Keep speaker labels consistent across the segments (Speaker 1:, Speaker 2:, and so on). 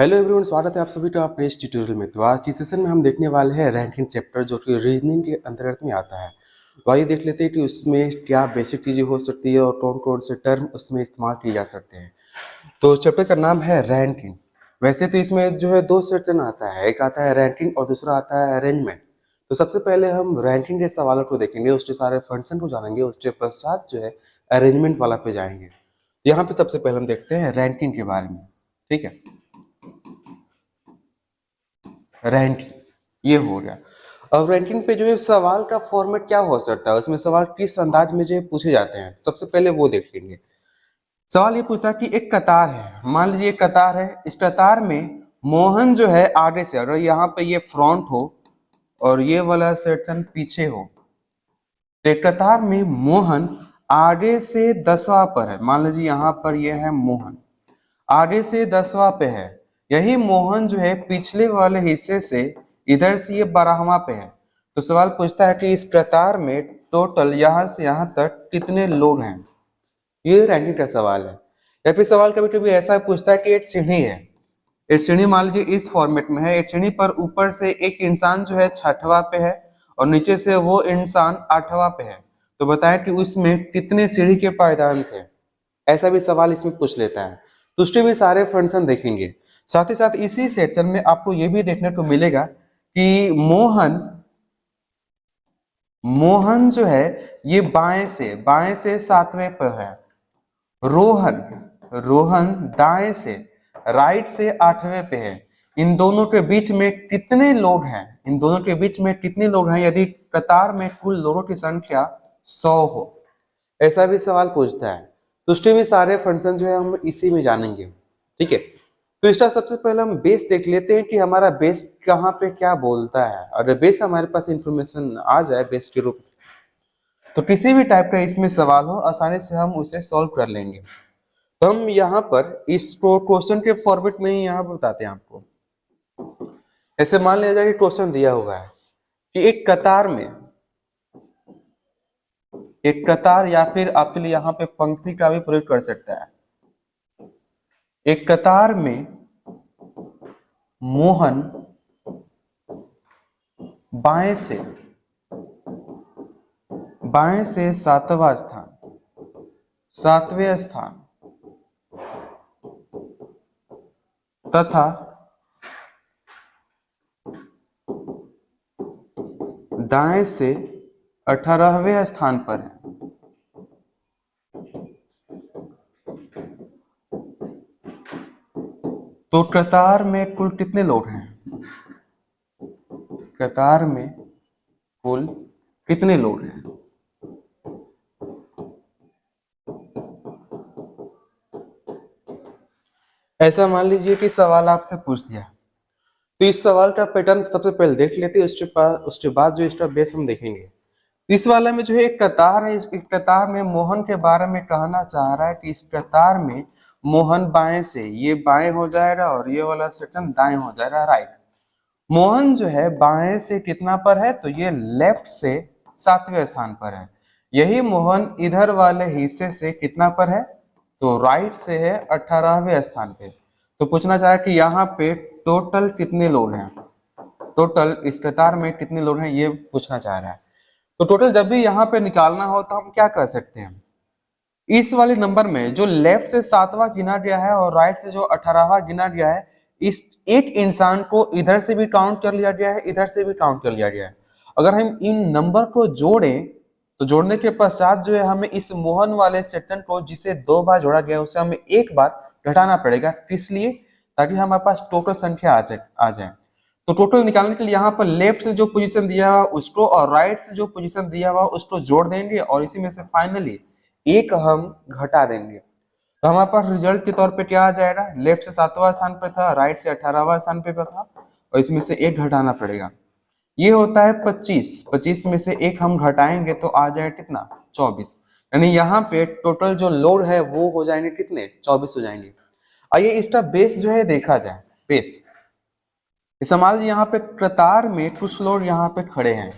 Speaker 1: Hello everyone, स्वागत है आप सभी का अपने इस ट्यूटोरियल में। तो आज की सेशन में हम देखने वाले हैं रैंकिंग चैप्टर, जो कि रीजनिंग के अंतर्गत में आता है। तो आइए देख लेते हैं कि उसमें क्या बेसिक चीज़ें हो सकती है और कौन कौन से टर्म उसमें इस्तेमाल किए जा सकते हैं। तो चैप्टर का नाम है रैंकिंग। वैसे तो इसमें जो है दो सेक्शन आता है, एक आता है रैंकिंग और दूसरा आता है अरेंजमेंट। तो सबसे पहले हम रैंकिंग के सवालों को देखेंगे, उसके सारे फंक्शन को जानेंगे, उसके पश्चात जो है अरेंजमेंट वाला पे जाएंगे। यहाँ पे सबसे पहले हम देखते हैं रैंकिंग के बारे में। ठीक है, रैंकिंग ये हो गया। अब रैंकिंग पे जो है सवाल का फॉर्मेट क्या हो सकता है, उसमें सवाल किस अंदाज में जो है पूछे जाते हैं, सबसे पहले वो देख लेंगे। सवाल ये पूछता है कि एक कतार है, मान लीजिए एक कतार है, इस कतार में मोहन जो है आगे से, अगर यहाँ पे ये फ्रंट हो और ये वाला सेक्शन पीछे हो, तो एक कतार में मोहन आगे से 10वां पर है। मान लीजिए यहाँ पर ये है मोहन, आगे से 10वां पे है। यही मोहन जो है पिछले वाले हिस्से से इधर से ये 12वां पे है। तो सवाल पूछता है कि इस कतार में टोटल यहाँ से यहाँ तक कितने लोग हैं। ये रैंकिंग का सवाल है। या फिर सवाल कभी कभी ऐसा पूछता है कि एक सीढ़ी है, एक सीढ़ी मान लीजिए इस फॉर्मेट में है। एक सीढ़ी पर ऊपर से एक इंसान जो है 6वां पे है और नीचे से वो इंसान 8वां पे है। तो बताएं कि उसमें कितने सीढ़ी के पायदान थे। ऐसा भी सवाल इसमें पूछ लेता है। तो उसके भी सारे फंक्शन देखेंगे। साथ ही साथ इसी सेक्शन में आपको ये भी देखने को मिलेगा कि मोहन जो है ये बाएं से 7वें पर है। रोहन दाएं से राइट से 8वें पे है। इन दोनों के बीच में कितने लोग हैं, यदि कतार में कुल लोगों की संख्या 100 हो। ऐसा भी सवाल पूछता है। तो उसके भी सारे फंक्शन जो है हम इसी में जानेंगे। ठीक है, तो इसका सबसे पहले हम बेस देख लेते हैं कि हमारा बेस कहाँ पे क्या बोलता है। अगर बेस हमारे पास इंफॉर्मेशन आ जाए बेस के रूप में, तो किसी भी टाइप का इसमें सवाल हो आसानी से हम उसे सॉल्व कर लेंगे। तो हम यहाँ पर इस क्वेश्चन के फॉर्मेट में ही यहाँ पर बताते हैं आपको। ऐसे मान लिया जाए कि क्वेश्चन दिया हुआ है कि एक कतार या फिर आपके लिए यहाँ पे पंक्ति का भी प्रयोग कर सकता है। एक कतार में मोहन बाएं से 7वें स्थान तथा दाएं से 18वें स्थान पर है। तो कतार में कुल कितने लोग हैं, ऐसा मान लीजिए कि सवाल आपसे पूछ दिया। तो इस सवाल का पैटर्न सबसे पहले देख लेते हैं, उसके बाद जो इसका बेस हम देखेंगे। इस वाले में जो है एक कतार है, इस कतार में मोहन के बारे में कहना चाह रहा है कि इस कतार में मोहन बाएं से, ये बाएं हो जाएगा और ये वाला सेक्शन दाएं हो जाएगा, राइट। मोहन जो है बाएं से कितना पर है, तो ये लेफ्ट से 7वें स्थान पर है। यही मोहन इधर वाले हिस्से से कितना पर है, तो राइट से है 18वें स्थान पे। तो पूछना चाह रहा है कि यहाँ पे टोटल कितने लोग हैं, टोटल इस कतार में कितने लोग हैं, ये पूछना चाह रहा है। तो टोटल जब भी यहाँ पे निकालना हो तो हम क्या कर सकते हैं, इस वाले नंबर में जो लेफ्ट से 7वां गिना गया है और राइट से जो 18वां गिना गया है, इस एक इंसान को इधर से भी काउंट कर लिया गया है, इधर से भी काउंट कर लिया गया है। अगर हम इन नंबर को जोड़ें तो जोड़ने के पश्चात जो है हमें इस मोहन वाले सेक्शन को, जिसे 2 बार जोड़ा गया है, उसे हमें 1 बार घटाना पड़ेगा। किस लिए, ताकि हमारे पास टोटल संख्या आ जाए। तो टोटल निकालने के लिए यहाँ पर लेफ्ट से जो पोजीशन दिया हुआ उसको और राइट से जो पोजीशन दिया हुआ उसको जोड़ देंगे और इसी में से फाइनली एक हम घटा देंगे। तो हमारे पास रिजल्ट के तौर पे क्या आ जाएगा, लेफ्ट से 7वां स्थान पे था, राइट से 18वां स्थान पे था और इसमें से 1 घटाना पड़ेगा। ये होता है 25 में से 1 हम घटाएंगे तो आ जाएगा कितना, 24। यानी यहाँ पे टोटल जो लोड है वो हो जाएंगे कितने, 24 हो जाएंगे। आइए इसका बेस जो है देखा जाए। बेस मान लीजिए यहाँ पे कतार में कुछ लोग यहाँ पे खड़े हैं।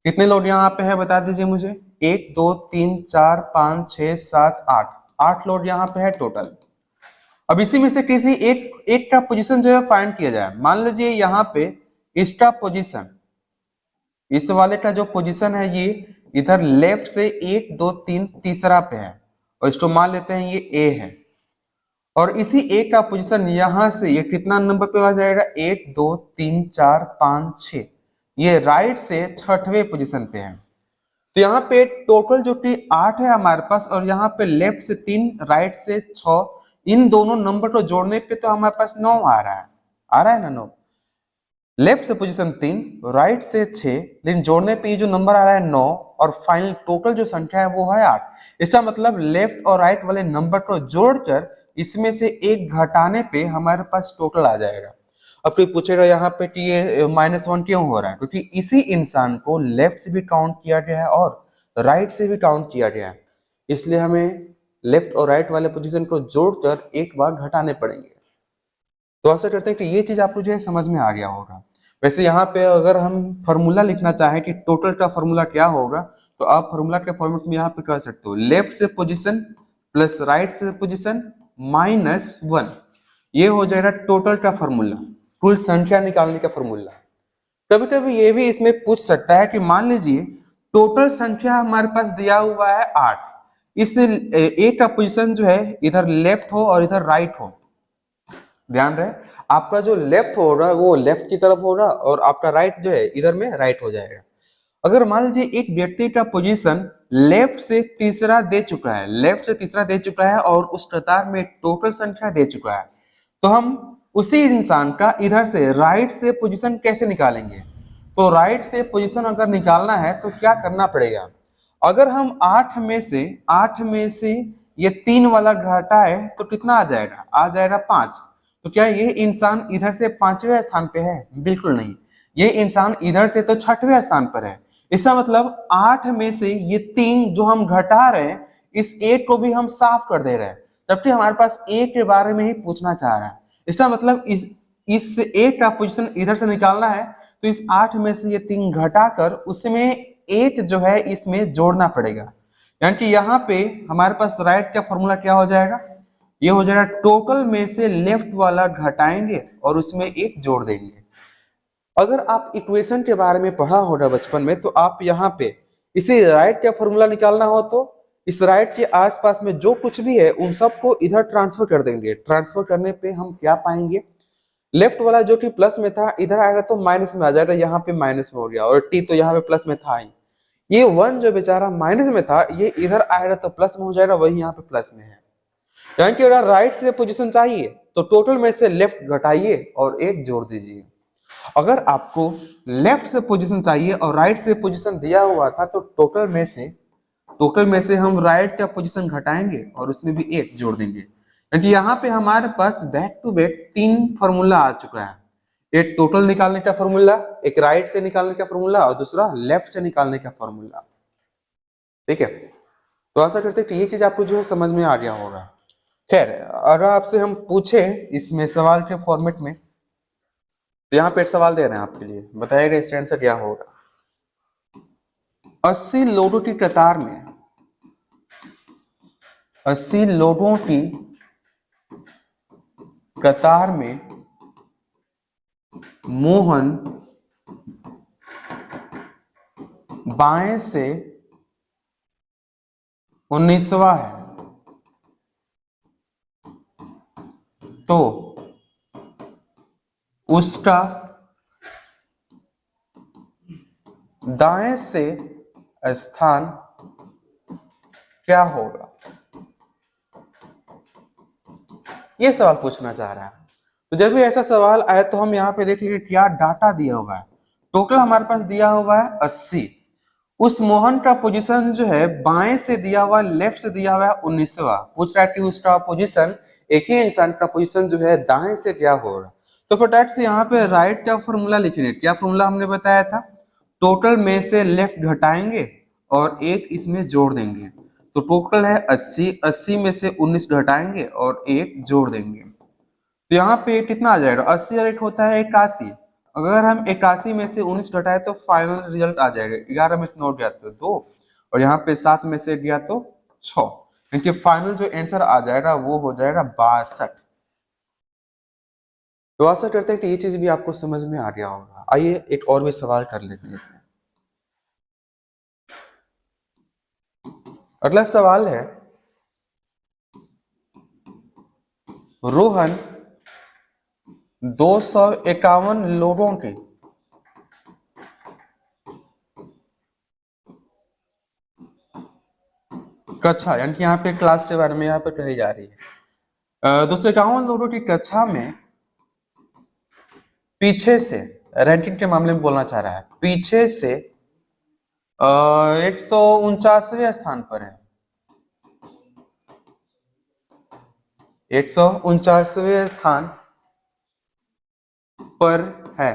Speaker 1: कितने लोग यहाँ पे है बता दीजिए मुझे, 1 2 3 4 5 6 7 8 लोग यहाँ पे है टोटल। अब इसी में से किसी एक का पोजीशन जो है फाइंड किया जाए। मान लीजिए यहाँ पे इसका पोजीशन, इस वाले का जो पोजीशन है ये इधर लेफ्ट से 1 2 3 तीसरा पे है, और इसको मान लेते हैं ये ए है, और इसी ए का पोजीशन यहां से ये कितना नंबर पे आ जाएगा, 1 2 3 4 5 6, ये राइट से 6वें पोजीशन पे है। तो यहाँ पे टोटल जो कि 8 है हमारे पास, और यहाँ पे लेफ्ट से 3 राइट से 6, इन दोनों नंबर को जोड़ने पे तो हमारे पास 9 आ रहा है ना 9। लेफ्ट से पोजीशन 3, राइट से 6, लेकिन जोड़ने पे ये जो नंबर आ रहा है 9, और फाइनल टोटल जो संख्या है वो है 8। इसका मतलब लेफ्ट और राइट वाले नंबर को जोड़कर इसमें से एक घटाने पे हमारे पास टोटल आ जाएगा। अब कोई पूछेगा यहाँ पे कि ये -1 क्यों हो रहा है, क्योंकि इसी इंसान को लेफ्ट से भी काउंट किया गया है और राइट से भी काउंट किया गया है, इसलिए हमें लेफ्ट और राइट वाले पोजीशन को जोड़कर एक बार घटाने पड़ेंगे। तो आशा करते हैं कि ये चीज आपको जो है समझ में आ गया होगा। वैसे यहाँ पे अगर हम फॉर्मूला लिखना चाहें कि टोटल का फॉर्मूला क्या होगा, तो आप फॉर्मूला के फॉर्मेट में यहाँ पे कर सकते हो, लेफ्ट से पोजीशन प्लस राइट से पोजीशन -1, ये हो जाएगा टोटल का फॉर्मूला, कुल संख्या निकालने का फॉर्मूला। कभी कभी ये भी इसमें पूछ सकता है कि मान लीजिए टोटल संख्या हमारे पास दिया हुआ है 8, इस ए का पोजीशन जो है इधर लेफ्ट हो और इधर राइट हो। ध्यान रहे, आपका जो लेफ्ट होगा वो लेफ्ट की तरफ होगा, और आपका राइट जो है इधर में राइट हो जाएगा। अगर मान लीजिए एक व्यक्ति का पोजीशन लेफ्ट से तीसरा दे चुका है, लेफ्ट से तीसरा दे चुका है, और उस कतार में टोटल संख्या दे चुका है, तो हम उसी इंसान का इधर से राइट से पोजीशन कैसे निकालेंगे। तो राइट से पोजीशन अगर निकालना है तो क्या करना पड़ेगा, अगर हम 8 में से ये 3 वाला घटाए तो कितना आ जाएगा, आ जाएगा 5। तो क्या ये इंसान इधर से 5वें स्थान पे है? बिल्कुल नहीं, ये इंसान इधर से तो 6वें स्थान पर है। इसका मतलब 8 में से ये 3 जो हम घटा रहे हैं, इस 1 को भी हम साफ कर दे रहे हैं, जबकि हमारे पास ए के बारे में ही पूछना चाह रहा है। इसका मतलब इस ए का पोजीशन इधर से निकालना है, तो इस 8 में से ये 3 घटाकर उसमें 8 जो है इसमें जोड़ना पड़ेगा। यानी कि यहाँ पे हमारे पास राइट का फॉर्मूला क्या हो जाएगा, ये हो जाएगा टोटल में से लेफ्ट वाला घटाएंगे और उसमें 1 जोड़ देंगे। अगर आप इक्वेशन के बारे में पढ़ा होगा बचपन में, तो आप यहाँ पे इसे राइट का फॉर्मूला निकालना हो तो इस राइट के आसपास में जो कुछ भी है उन सबको इधर ट्रांसफर कर देंगे। ट्रांसफर करने पे हम क्या पाएंगे, लेफ्ट वाला जो कि प्लस में था इधर आएगा तो माइनस में आ जाएगा, यहाँ पे माइनस में हो गया, और टी तो यहाँ पे प्लस में था ही। ये 1 जो बेचारा माइनस में था ये इधर आएगा तो प्लस में हो जाएगा, वही यहाँ पे प्लस में है। यानी कि अगर राइट से पोजीशन चाहिए तो टोटल में से लेफ्ट घटाइए और 1 जोड़ दीजिए। अगर आपको लेफ्ट से पोजीशन चाहिए और राइट से पोजीशन दिया हुआ था, तो टोटल में से हम राइट का पोजीशन घटाएंगे और उसमें भी 1 जोड़ देंगे। यानी यहाँ पे हमारे पास बैक टू बैक 3 फॉर्मूला आ चुका है, एक टोटल निकालने का फॉर्मूला, एक राइट से निकालने का फॉर्मूला, और दूसरा लेफ्ट से निकालने का फॉर्मूला। ठीक है, तो आशा करते हैं कि ये चीज आपको जो है समझ में आ गया होगा। खैर, अगर आपसे हम पूछे इसमें सवाल के फॉर्मेट में, तो यहाँ पे एक सवाल दे रहे हैं आपके लिए, बताइएगा इसका आंसर क्या होगा। 80 लोगों की कतार में 80 लोगों की कतार में मोहन बाएं से 19वां है, तो उसका दाएं से स्थान क्या होगा, ये सवाल पूछना चाह रहा है। तो जब भी ऐसा सवाल आए तो हम यहाँ पे देख लीजिए क्या डाटा दिया हुआ है। टोटल हमारे पास दिया हुआ है 80, उस मोहन का पोजीशन जो है बाएं से दिया हुआ है, लेफ्ट से दिया हुआ है 19वां। पूछ रहा है कि उसका पोजीशन, एक ही इंसान का पोजीशन जो है दाएं से क्या होगा। तो फटाक से यहाँ पे राइट का फॉर्मूला लिखेंगे। क्या फॉर्मूला हमने बताया था, टोटल में से लेफ्ट घटाएंगे और 1 इसमें जोड़ देंगे। तो टोटल है 80, 80 में से 19 घटाएंगे और 1 जोड़ देंगे। तो यहाँ पे कितना आ जाएगा, 80 और 1 होता है 81। अगर हम 81 में से 19 घटाए तो फाइनल रिजल्ट आ जाएगा 11 में से 9 गया तो 2, और यहाँ पे 7 में से गया तो 6, क्योंकि फाइनल जो आंसर आ जाएगा वो हो जाएगा 62। तो आशा करते हैं कि ये चीज भी आपको समझ में आ गया होगा। आइए एक और भी सवाल कर लेते हैं इसमें। अगला सवाल है, रोहन 251 लोगों की कक्षा, यानी कि यहाँ पे क्लास के बारे में यहाँ पे कही जा रही है, 251 लोगों की कक्षा में पीछे से, रैंकिंग के मामले में बोलना चाह रहा है, पीछे से 149वें स्थान पर है, 149वें स्थान पर है,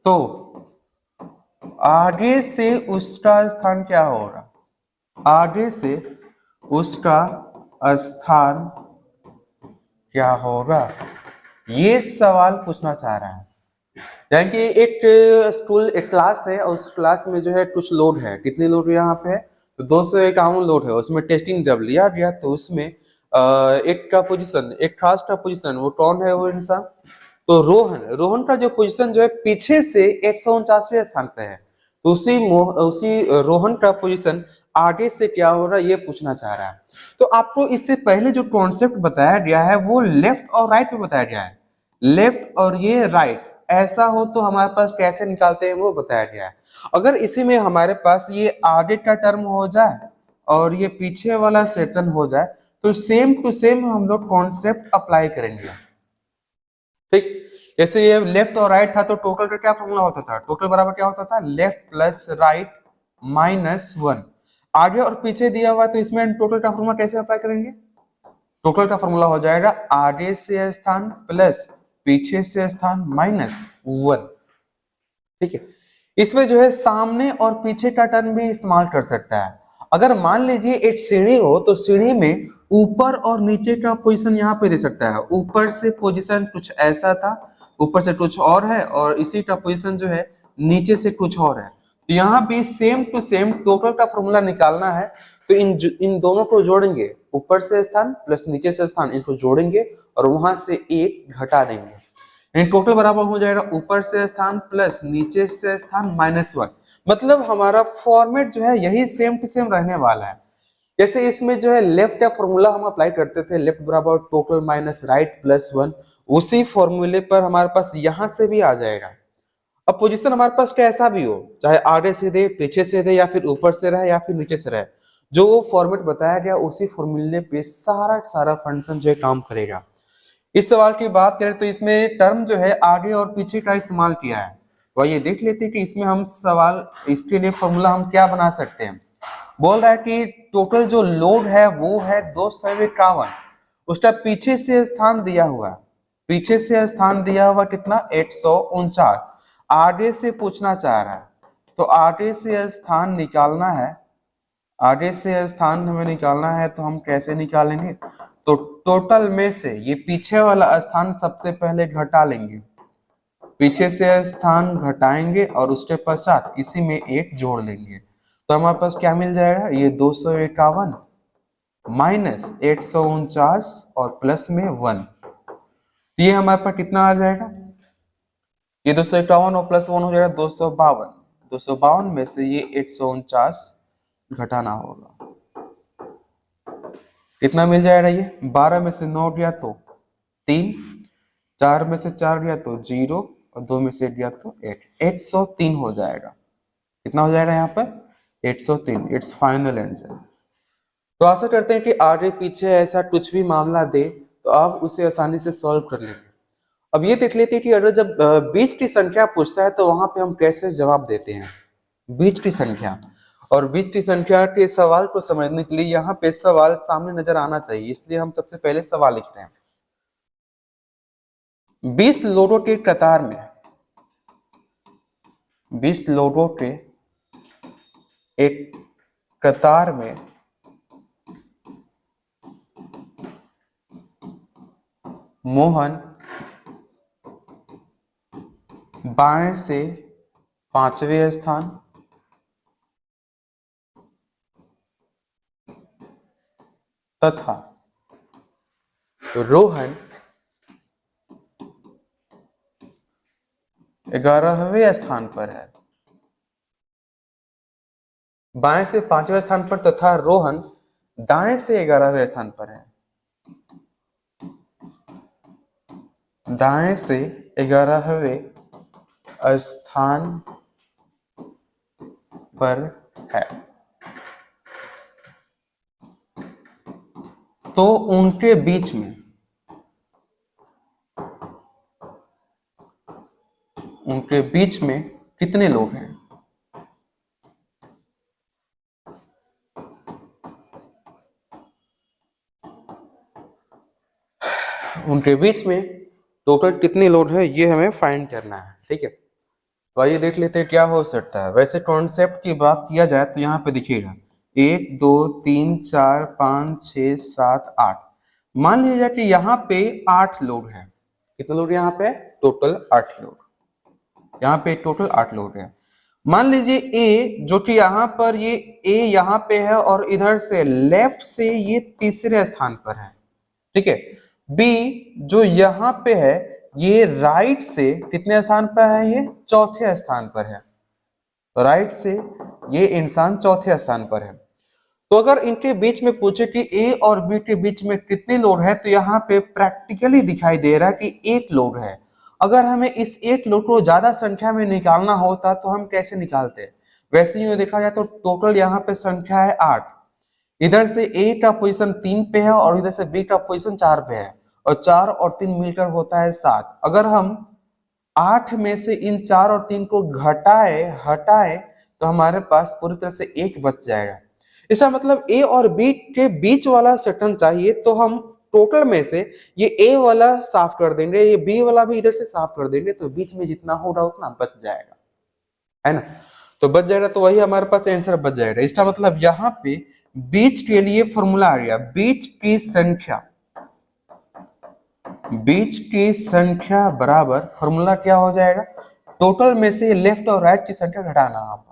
Speaker 1: तो आगे से उसका स्थान क्या होगा? आगे से उसका स्थान क्या होगा, ये सवाल पूछना चाह रहा है। यानी कि एक स्कूल, एक क्लास है और उस क्लास में जो है कुछ लोड है, कितने लोड यहाँ पे है? तो 251 लोड है। उसमें टेस्टिंग जब लिया गया तो उसमें एक का पोजीशन, एक खास का पोजीशन, वो कौन है वो इंसान? तो रोहन, रोहन का जो पोजीशन जो है पीछे से 149वें स्थान पे है, तो उसी रोहन का पोजीशन आगे से क्या हो रहा है ये पूछना चाह रहा है। तो आपको इससे पहले जो कॉन्सेप्ट बताया गया है वो लेफ्ट और राइट में बताया गया है, लेफ्ट और ये राइट, ऐसा हो तो हमारे पास कैसे निकालते हैं वो बताया गया है। अगर इसी में हमारे पास ये आगे का टर्म हो जाए और ये पीछे वाला सेक्शन हो जाए तो सेम टू सेम हम लोग कॉन्सेप्ट अप्लाई करेंगे। ठीक, जैसे ये लेफ्ट और राइट था तो टोटल का क्या फॉर्मूला होता था? टोटल बराबर क्या होता था? Left plus right minus 1। आगे और पीछे दिया हुआ तो इसमें टोटल का फॉर्मूला कैसे अप्लाई करेंगे? टोटल का फॉर्मूला हो जाएगा आगे से स्थान प्लस पीछे से स्थान माइनस 1। ठीक है, इसमें जो है सामने और पीछे का टर्म भी इस्तेमाल कर सकता है। अगर मान लीजिए एक सीढ़ी हो तो सीढ़ी में ऊपर और नीचे का पोजीशन यहाँ पे दे सकता है। ऊपर से पोजीशन कुछ ऐसा था, ऊपर से कुछ और है, और इसी का पोजीशन जो है नीचे से कुछ और है। तो यहाँ भी सेम टू सेम टोटल का फॉर्मूला निकालना है तो इन दोनों को जोड़ेंगे, ऊपर से स्थान प्लस नीचे से स्थान, इनको जोड़ेंगे और वहां से एक घटा देंगे। टोटल बराबर हो जाएगा ऊपर से स्थान प्लस नीचे से स्थान माइनस 1। मतलब हमारा फॉर्मेट जो है यही सेम टू सेम रहने वाला है। जैसे इसमें जो है लेफ्ट का फॉर्मूला हम अप्लाई करते थे, लेफ्ट बराबर टोटल माइनस राइट प्लस 1, उसी फॉर्मूले पर हमारे पास यहां से भी आ जाएगा। अब पोजीशन हमारे पास कैसा भी हो, चाहे आगे से दे, पीछे से दे, या फिर ऊपर से रहे या फिर नीचे से रहे, जो वो फॉर्मेट बताया गया उसी फॉर्मूले पे सारा सारा फंक्शन जो है काम करेगा। इस सवाल की बात करें तो इसमें टर्म जो है आगे और पीछे का इस्तेमाल किया है। तो आइए देख लेते हैं कि इसमें हम सवाल, इसके लिए फॉर्मूला हम क्या बना सकते हैं। बोल रहा है कि टोटल जो लोड है वो है 251, उसका पीछे से स्थान दिया हुआ, पीछे से स्थान दिया हुआ कितना? 149। आगे से पूछना चाह रहा है तो आगे से स्थान निकालना है, आगे से स्थान हमें निकालना है तो हम कैसे निकालेंगे? तो टोटल में से ये पीछे वाला स्थान सबसे पहले घटा लेंगे, पीछे से स्थान घटाएंगे और उसके पश्चात इसी में एक जोड़ लेंगे। तो हमारे पास क्या मिल जाएगा? ये 251 माइनस 149 और प्लस में 1, तो ये हमारे पास कितना आ जाएगा? ये 251 और प्लस 1 हो जाएगा 252। 252 में से ये 149 घटाना होगा, कितना मिल जाएगा? ये 12 में से 9 गया तो 3, 4 में से 4 गया तो 0 और 2 में से गया तो 8, 803 हो जाएगा। कितना हो जाएगा यहाँ पर? 803। It's final answer. तो आशा करते हैं कि आगे पीछे ऐसा कुछ भी मामला दे तो आप उसे आसानी से सॉल्व कर लेंगे। अब ये देख लेते हैं कि अगर जब बीच की संख्या पूछता है तो वहां पे हम कैसे जवाब देते हैं। बीच की संख्या, और बीच की संख्या के सवाल को समझने के लिए यहाँ पे सवाल सामने नजर आना चाहिए, इसलिए हम सबसे पहले सवाल लिख रहे हैं। 20 लोगों के कतार में, 20 लोगों के एक कतार में मोहन बाएं से 5वें स्थान, तथा रोहन 11वें स्थान पर है, बाएं से 5वें स्थान पर, तथा रोहन दाएं से 11वें स्थान पर है, दाएं से 11वें स्थान पर है। तो उनके बीच में कितने लोग हैं? उनके बीच में टोटल कितने लोग हैं, ये हमें फाइंड करना है। ठीक है, तो आइए देख लेते हैं क्या हो सकता है। वैसे कॉन्सेप्ट की बात किया जाए तो यहाँ पे देखिएगा 1 2 3 4 5 6 7 8, मान लीजिए कि यहाँ पे 8 लोग हैं। कितने लोग यहाँ पे? टोटल 8 लोग। यहाँ पे टोटल 8 लोग हैं। मान लीजिए ए, जो कि यहाँ पर ये ए यहाँ पे है और इधर से लेफ्ट से ये तीसरे स्थान पर है। ठीक है, बी जो यहाँ पे है ये राइट से कितने स्थान पर है? ये चौथे स्थान पर है। राइट से ये इंसान चौथे स्थान पर है। तो अगर इनके बीच में पूछे कि ए और बी के बीच में कितने लोग हैं, तो यहाँ पे प्रैक्टिकली दिखाई दे रहा है कि 1 लोग है। अगर हमें इस 1 लोग को ज्यादा संख्या में निकालना होता तो हम कैसे निकालते? वैसे ही देखा जाए तो टोटल यहाँ पे संख्या है 8। इधर से ए का पोजीशन 3 पे है और इधर से बी का पोजीशन 4 पे है, और 4 और 3 मिलकर होता है 7। अगर हम 8 में से इन 4 और 3 को हटाए तो हमारे पास पूरी तरह से 1 बच जाएगा। इसका मतलब ए और बी के बीच वाला सेक्शन चाहिए, तो हम टोटल में से ये ए वाला साफ कर देंगे, ये बी वाला भी इधर से साफ कर देंगे, तो बीच में जितना होगा उतना बच जाएगा, है ना? तो बच जाएगा, तो वही हमारे पास आंसर बच जाएगा। इसका मतलब यहाँ पे बीच के लिए फॉर्मूला आ गया, बीच की संख्या बराबर फॉर्मूला क्या हो जाएगा? टोटल में से लेफ्ट और राइट की संख्या घटाना। आप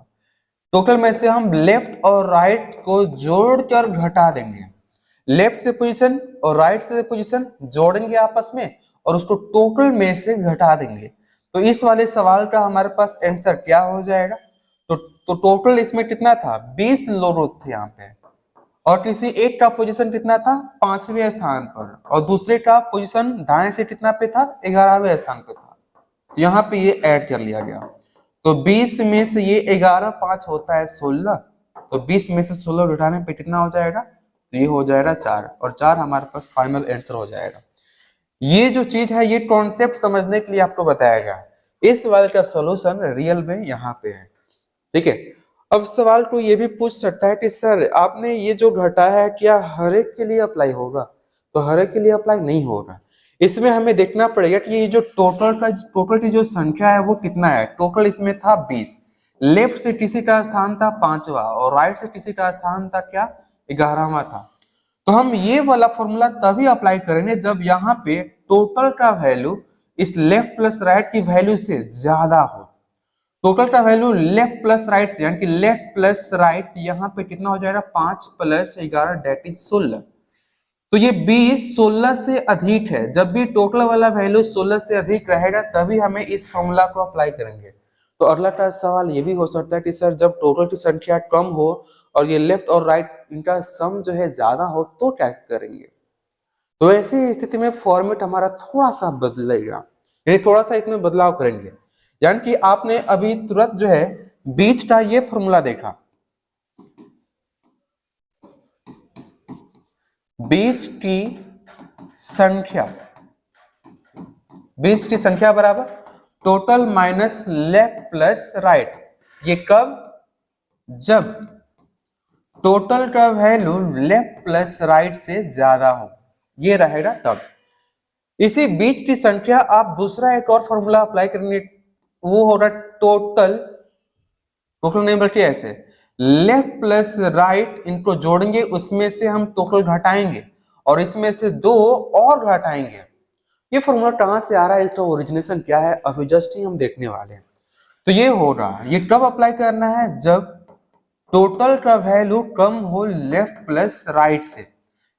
Speaker 1: टोटल में से हम लेफ्ट और राइट को जोड़कर घटा देंगे, लेफ्ट से पोजीशन और राइट से पोजीशन जोड़ेंगे आपस में और उसको टोटल में से घटा देंगे। तो इस वाले सवाल का हमारे पास आंसर क्या हो जाएगा? तो टोटल इसमें कितना था? 20 लोग थे यहाँ पे, और किसी एक का पोजीशन कितना था? 5वें स्थान पर, और दूसरे का पोजीशन दाएं से कितना पे था? 11वें स्थान पे था। तो यहाँ पे ये ऐड कर लिया गया। तो 20 में से ये 11 5 होता है 16, तो 20 में से 16 घटाने पे कितना हो जाएगा? तो ये हो जाएगा 4, और 4 हमारे पास फाइनल आंसर हो जाएगा। ये जो चीज है ये कॉन्सेप्ट समझने के लिए आपको बताया गया। इस सवाल का सॉल्यूशन रियल में यहाँ पे है। ठीक है, अब सवाल को ये भी पूछ सकता है कि सर आपने ये जो घटाया है क्या हर एक के लिए अप्लाई होगा? तो हर एक के लिए अप्लाई नहीं होगा। इसमें हमें देखना पड़ेगा कि ये जो टोटल की जो संख्या है वो कितना है। टोटल इसमें था 20, लेफ्ट से किसी का स्थान था 5वां और राइट से किसी का स्थान था क्या? 11वां था। तो हम ये वाला फॉर्मूला तभी अप्लाई करेंगे जब यहाँ पे टोटल का वैल्यू इस लेफ्ट प्लस राइट की वैल्यू से ज्यादा हो। टोटल का वैल्यू लेफ्ट प्लस राइट से, यानी कि लेफ्ट प्लस राइट यहाँ पे कितना हो जाएगा? 5 + 11 दैट इज 16। तो ये 20 16 से अधिक है। जब भी टोटल वाला वैल्यू 16 से अधिक रहेगा तभी हमें इस फॉर्मूला को अप्लाई करेंगे। तो अगला का सवाल ये भी हो सकता है कि सर जब टोटल की संख्या कम हो और ये लेफ्ट और राइट इनका सम जो है ज्यादा हो तो क्या करेंगे? तो ऐसी स्थिति में फॉर्मेट हमारा थोड़ा सा बदलेगा, यानी थोड़ा सा इसमें बदलाव करेंगे। यानी कि आपने अभी तुरंत जो है बीच का ये फॉर्मूला देखा, बीच की संख्या बराबर total minus left plus right. ये कब? जब टोटल का वैल्यू लेफ्ट प्लस राइट से ज्यादा हो, ये रहेगा तब। इसी बीच की संख्या आप दूसरा एक और फॉर्मूला अप्लाई करेंगे, वो होगा टोटल नहीं बल्कि ऐसे लेफ्ट प्लस राइट इनको जोड़ेंगे, उसमें से हम टोटल घटाएंगे और इसमें से 2 और घटाएंगे। ये फॉर्मूला कहां से आ रहा है, इसका ओरिजिनेशन क्या है, अभी जस्ट ही हम देखने वाले हैं। तो ये होगा, ये कब अप्लाई करना है? जब टोटल का वैल्यू कम हो लेफ्ट प्लस राइट से,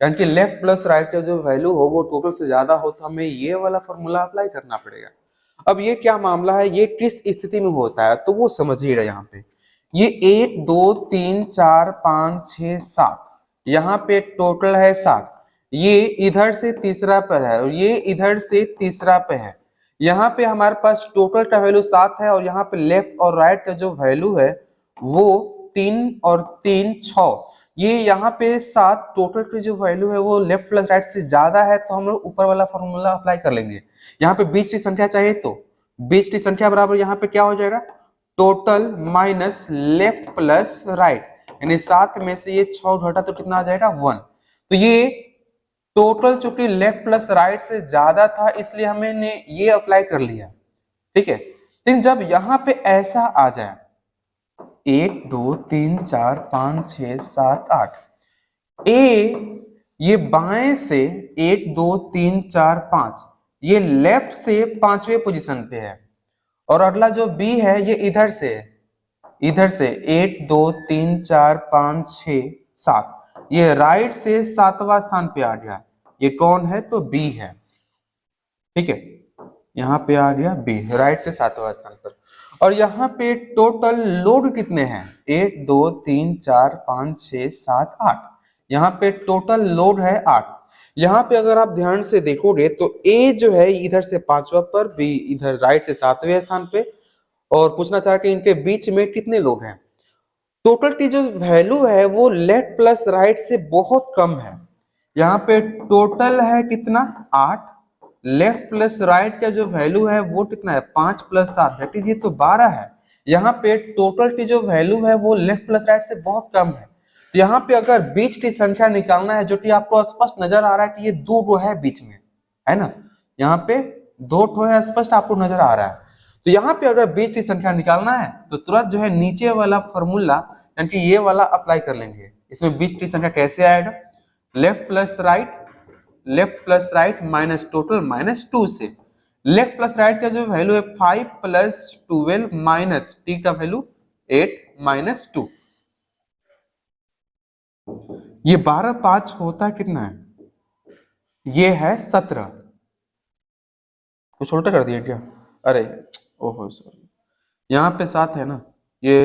Speaker 1: यानी कि लेफ्ट प्लस राइट का जो वैल्यू हो वो टोटल से ज्यादा हो, तो हमें ये वाला फॉर्मूला अप्लाई करना पड़ेगा। अब ये क्या मामला है, ये किस स्थिति में होता है तो वो समझिएगा। यहाँ पे ये 1 2 3 4 5 6 7, यहाँ पे टोटल है 7। ये इधर से तीसरा पे है और ये इधर से तीसरा पे है। यहाँ पे हमारे पास टोटल का वैल्यू 7 है और यहाँ पे लेफ्ट और राइट का जो वैल्यू है वो 3 और 3 6। ये यहाँ पे 7 टोटल की जो वैल्यू है वो लेफ्ट प्लस राइट से ज्यादा है, तो हम लोग ऊपर वाला फॉर्मूला अप्लाई कर लेंगे। यहाँ पे बीच की संख्या चाहिए तो बीच की संख्या बराबर यहाँ पे क्या हो जाएगा, total minus left plus right, यानी 7 में से ये 6 घटा तो कितना आ जाएगा 1। तो ये टोटल चूंकि लेफ्ट प्लस राइट से ज्यादा था इसलिए हमने ये अप्लाई कर लिया, ठीक है। लेकिन जब यहाँ पे ऐसा आ जाए 1 2 3 4 5 6 7 8, ये बाएं से 1 2 3 4 5, ये लेफ्ट से 5वें पोजीशन पे है, और अगला जो बी है ये इधर से 1 2 3 4 5 6 7, ये राइट से 7वां स्थान पे आ गया। ये कौन है तो बी है, ठीक है। यहाँ पे आ गया बी राइट से 7वां स्थान पर। और यहाँ पे टोटल लोड कितने हैं 1 2 3 4 5 6 7 8, यहाँ पे टोटल लोड है 8। यहाँ पे अगर आप ध्यान से देखोगे तो ए जो है इधर से 5वां पर, बी इधर राइट से 7वें स्थान पे, और पूछना चाह के इनके बीच में कितने लोग हैं। टोटल की जो वैल्यू है वो लेफ्ट प्लस राइट से बहुत कम है। यहाँ पे टोटल है कितना 8, लेफ्ट प्लस राइट का जो वैल्यू है वो कितना है 5 प्लस 7, दैट इज ये तो 12 है। यहाँ पे टोटल की जो वैल्यू है वो लेफ्ट प्लस राइट से बहुत कम है। तो यहाँ पे अगर बीच की संख्या निकालना है, जो कि आपको स्पष्ट नजर आ रहा है कि ये 2 रो है बीच में, है ना, यहाँ पे 2 ठो है स्पष्ट आपको नजर आ रहा है। तो यहाँ पे अगर बीच की संख्या निकालना है तो तुरंत जो है नीचे वाला फॉर्मूला यानी कि ये वाला अप्लाई कर लेंगे। इसमें बीच की संख्या कैसे आएगा, left plus right minus total minus 2 से, लेफ्ट प्लस राइट का जो वैल्यू है 5 प्लस 12 माइनस टी का वैल्यू 8 माइनस 2, ये 12 5 होता कितना है, ये है 17। कुछ उल्टा कर दिया क्या, अरे ओहो सॉरी, यहाँ पे 7 है ना, ये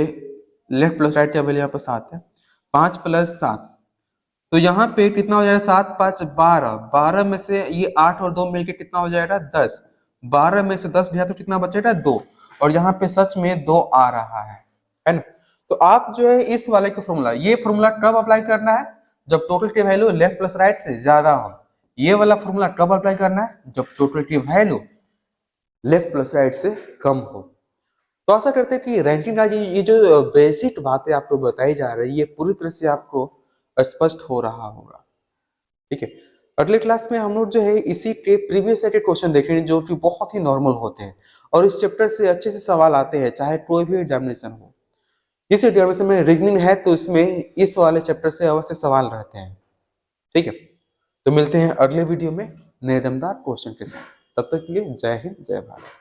Speaker 1: लेफ्ट प्लस राइट का वैल्यू यहाँ पे 7 है, 5 प्लस 7, तो यहाँ पे कितना हो जाएगा 7 5 12, 12 में से ये 8 और 2 मिलके कितना हो जाएगा 10, 12 में से 10 गया तो कितना बचेगा 2, और यहाँ पे सच में 2 आ रहा है ना। तो आप जो है इस वाले का फॉर्मूला, ये फॉर्मूला कब अप्लाई करना है, जब टोटल की वैल्यू लेफ्ट प्लस राइट से ज्यादा हो। ये वाला फॉर्मूला कब अप्लाई करना है, जब टोटल की वैल्यू लेफ्ट प्लस राइट से कम हो। तो आशा करते हैं कि रैंकिंग का ये जो बेसिक बातें आपको बताई जा रही है ये पूरी तरह से आपको स्पष्ट हो रहा होगा, ठीक है। अगले क्लास में हम लोग जो है इसी के प्रीवियस के क्वेश्चन देखेंगे जो कि बहुत ही नॉर्मल होते हैं और इस चैप्टर से अच्छे से सवाल आते हैं चाहे कोई भी एग्जामिनेशन हो। इस एग्जामिनेशन में रीजनिंग है तो इसमें इस वाले चैप्टर से अवश्य सवाल रहते हैं, ठीक है। तो मिलते हैं अगले वीडियो में नए दमदार क्वेश्चन के साथ, तब तक के लिए जय हिंद जय भारत।